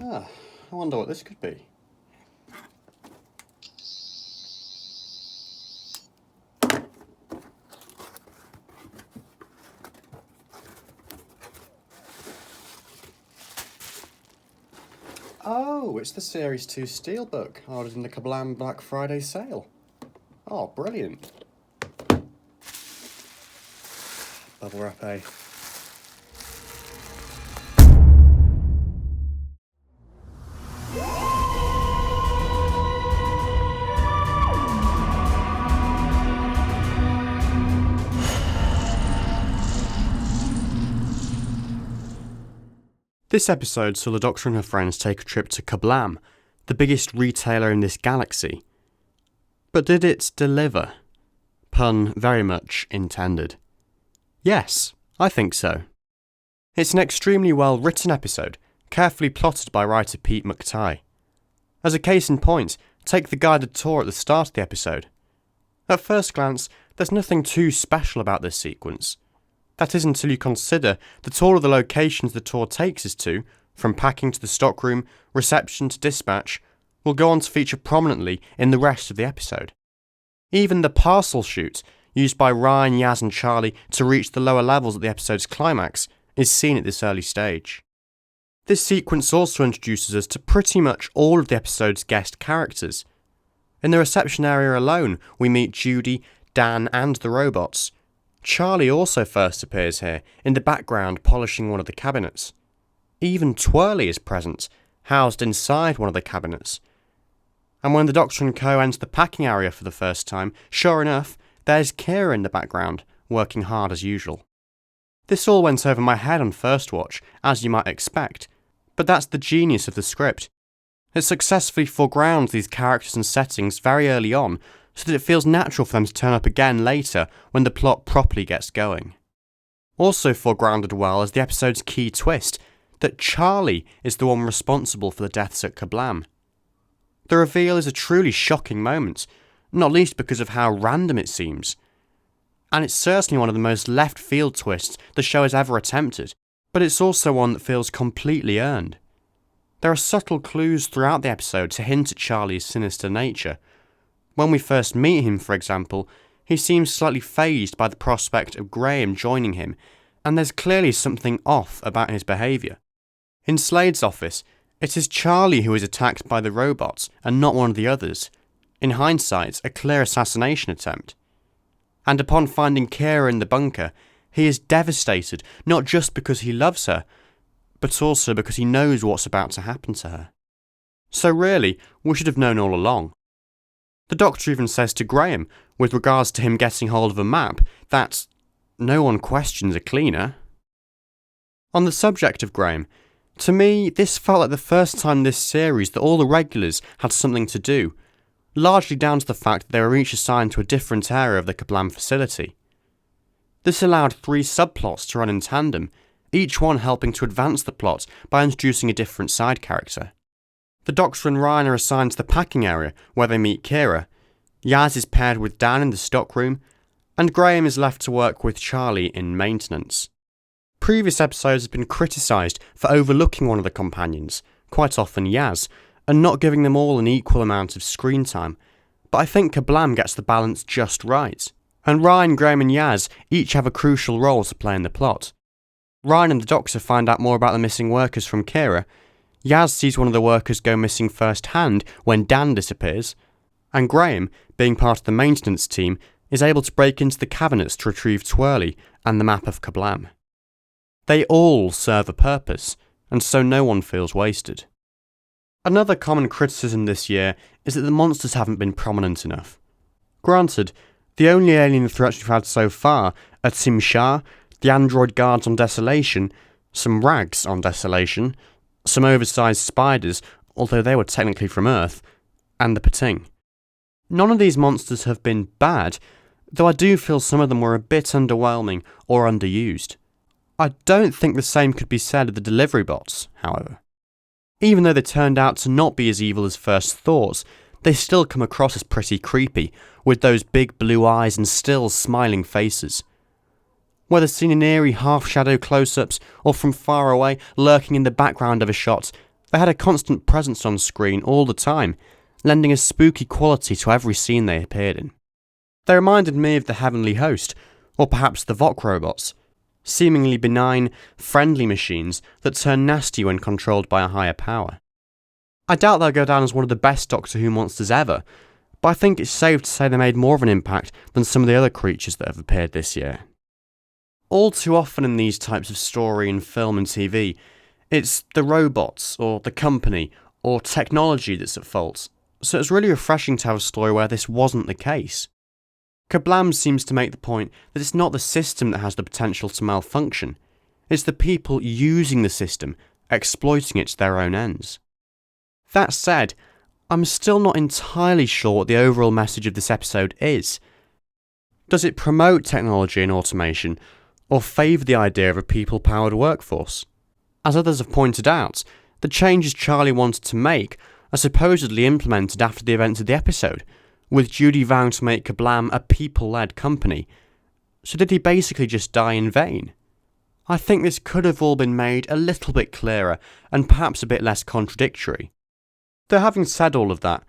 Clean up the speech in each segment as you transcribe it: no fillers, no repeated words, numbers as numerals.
Ah, I wonder what this could be. Oh, it's the Series 2 Steelbook ordered in the Kerblam Black Friday sale. Oh, brilliant. Bubble wrap, eh? This episode saw the Doctor and her friends take a trip to Kerblam, the biggest retailer in this galaxy. But did it deliver? Pun very much intended. Yes, I think so. It's an extremely well written episode, carefully plotted by writer Pete McTighe. As a case in point, take the guided tour at the start of the episode. At first glance, there's nothing too special about this sequence. That is until you consider that all of the locations the tour takes us to, from packing to the stockroom, reception to dispatch, will go on to feature prominently in the rest of the episode. Even the parcel chute, used by Ryan, Yaz and Charlie to reach the lower levels at the episode's climax, is seen at this early stage. This sequence also introduces us to pretty much all of the episode's guest characters. In the reception area alone, we meet Judy, Dan and the robots. Charlie also first appears here, in the background polishing one of the cabinets. Even Twirly is present, housed inside one of the cabinets. And when the Doctor and co enter the packing area for the first time, sure enough, there's Kira in the background, working hard as usual. This all went over my head on first watch, as you might expect, but that's the genius of the script. It successfully foregrounds these characters and settings very early on, so that it feels natural for them to turn up again later when the plot properly gets going. Also foregrounded well is the episode's key twist, that Charlie is the one responsible for the deaths at Kerblam. The reveal is a truly shocking moment, not least because of how random it seems. And it's certainly one of the most left-field twists the show has ever attempted, but it's also one that feels completely earned. There are subtle clues throughout the episode to hint at Charlie's sinister nature. When we first meet him, for example, he seems slightly fazed by the prospect of Graham joining him, and there's clearly something off about his behaviour. In Slade's office, it is Charlie who is attacked by the robots, and not one of the others. In hindsight, a clear assassination attempt. And upon finding Kira in the bunker, he is devastated, not just because he loves her, but also because he knows what's about to happen to her. So really, we should have known all along. The Doctor even says to Graham, with regards to him getting hold of a map, that no one questions a cleaner. On the subject of Graham, to me, this felt like the first time this series that all the regulars had something to do, largely down to the fact that they were each assigned to a different area of the Kerblam facility. This allowed 3 subplots to run in tandem, each one helping to advance the plot by introducing a different side character. The Doctor and Ryan are assigned to the packing area, where they meet Kira. Yaz is paired with Dan in the stockroom, and Graham is left to work with Charlie in maintenance. Previous episodes have been criticised for overlooking one of the companions, quite often Yaz, and not giving them all an equal amount of screen time, but I think Kerblam gets the balance just right, and Ryan, Graham and Yaz each have a crucial role to play in the plot. Ryan and the Doctor find out more about the missing workers from Kira. Yaz sees one of the workers go missing firsthand when Dan disappears, and Graham, being part of the maintenance team, is able to break into the cabinets to retrieve Twirly and the map of Kerblam. They all serve a purpose, and so no one feels wasted. Another common criticism this year is that the monsters haven't been prominent enough. Granted, the only alien threats we've had so far are Tim Shah, the android guards on Desolation, some rags on Desolation, some oversized spiders, although they were technically from Earth, and the Pating. None of these monsters have been bad, though I do feel some of them were a bit underwhelming or underused. I don't think the same could be said of the delivery bots, however. Even though they turned out to not be as evil as first thoughts, they still come across as pretty creepy, with those big blue eyes and still smiling faces. Whether seen in eerie half-shadow close-ups or from far away lurking in the background of a shot, They had a constant presence on screen all the time, lending a spooky quality to every scene they appeared in. They reminded me of the Heavenly Host, or perhaps the Vok robots, seemingly benign, friendly machines that turn nasty when controlled by a higher power. I doubt they'll go down as one of the best Doctor Who monsters ever, but I think it's safe to say they made more of an impact than some of the other creatures that have appeared this year. All too often in these types of story in film and TV, it's the robots, or the company, or technology that's at fault, so it's really refreshing to have a story where this wasn't the case. Kerblam seems to make the point that it's not the system that has the potential to malfunction, it's the people using the system, exploiting it to their own ends. That said, I'm still not entirely sure what the overall message of this episode is. Does it promote technology and automation, or favour the idea of a people-powered workforce? As others have pointed out, the changes Charlie wanted to make are supposedly implemented after the events of the episode, with Judy vowing to make Kerblam a people-led company. So did he basically just die in vain? I think this could have all been made a little bit clearer and perhaps a bit less contradictory. Though having said all of that,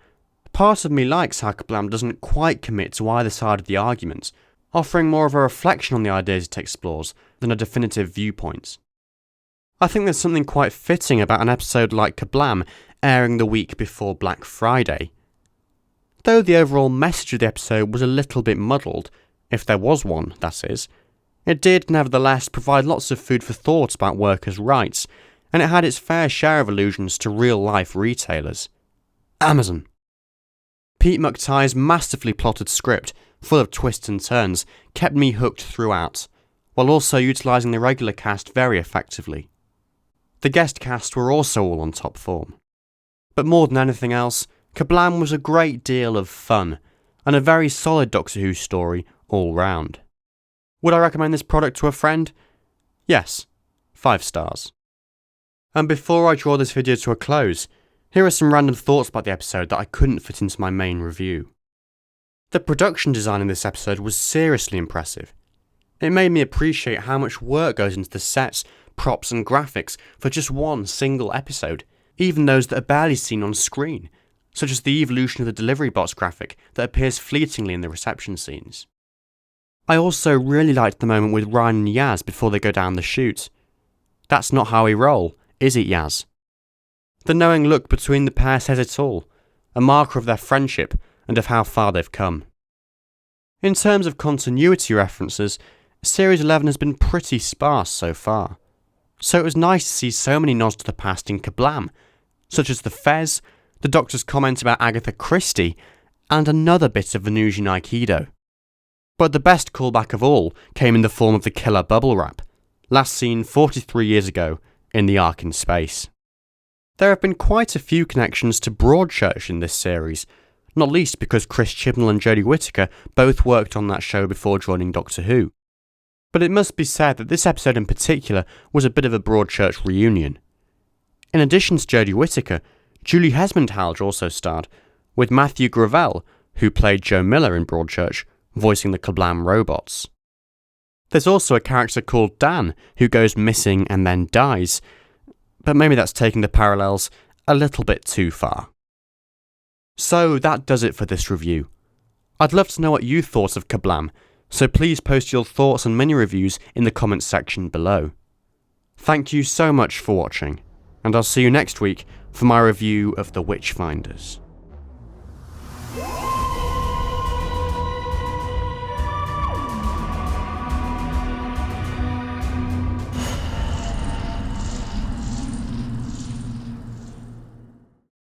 part of me likes how Kerblam doesn't quite commit to either side of the argument, offering more of a reflection on the ideas it explores than a definitive viewpoint. I think there's something quite fitting about an episode like Kerblam airing the week before Black Friday. Though the overall message of the episode was a little bit muddled, if there was one, that is, it did nevertheless provide lots of food for thought about workers' rights, and it had its fair share of allusions to real-life retailers. Amazon. Pete McTighe's masterfully plotted script, full of twists and turns, kept me hooked throughout, while also utilising the regular cast very effectively. The guest cast were also all on top form. But more than anything else, Kerblam was a great deal of fun, and a very solid Doctor Who story all round. Would I recommend this product to a friend? Yes, 5 stars. And before I draw this video to a close, here are some random thoughts about the episode that I couldn't fit into my main review. The production design in this episode was seriously impressive. It made me appreciate how much work goes into the sets, props and graphics for just one single episode, even those that are barely seen on screen, such as the evolution of the delivery box graphic that appears fleetingly in the reception scenes. I also really liked the moment with Ryan and Yaz before they go down the chute. That's not how we roll, is it, Yaz? The knowing look between the pair says it all, a marker of their friendship and of how far they've come. In terms of continuity references, Series 11 has been pretty sparse so far, so it was nice to see so many nods to the past in Kerblam, such as the Fez, the Doctor's comment about Agatha Christie, and another bit of Venusian Aikido. But the best callback of all came in the form of the killer bubble wrap, last seen 43 years ago in the Ark in Space. There have been quite a few connections to Broadchurch in this series, not least because Chris Chibnall and Jodie Whittaker both worked on that show before joining Doctor Who. But it must be said that this episode in particular was a bit of a Broadchurch reunion. In addition to Jodie Whittaker, Julie Hesmondhalgh also starred, with Matthew Gravel, who played Joe Miller in Broadchurch, voicing the Kerblam robots. There's also a character called Dan, who goes missing and then dies, but maybe that's taking the parallels a little bit too far. So that does it for this review. I'd love to know what you thought of Kerblam, so please post your thoughts and mini-reviews in the comments section below. Thank you so much for watching, and I'll see you next week for my review of The Witchfinders.